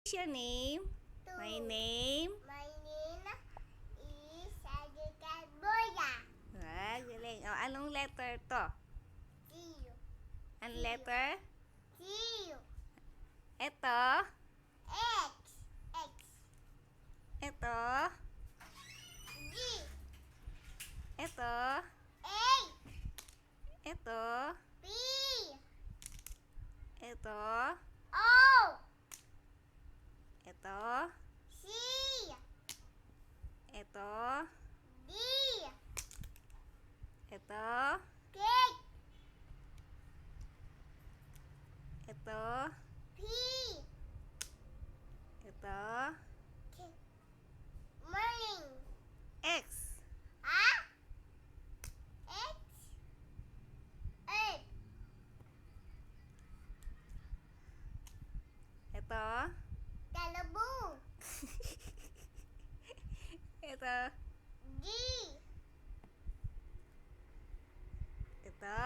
What's your name? My name? My name is Adrian Boya. Galing. O, anong letter to? Zero. Anong letter? Zero. Ito? X. X. Ito? G. Ito? A. Ito? B. Ito? O. Ito? C. Ito? D. Ito? K. Ito? P. Ito? K. Morning. X? Ah? X. A. Ito? Talabong. Ito? G. Ito?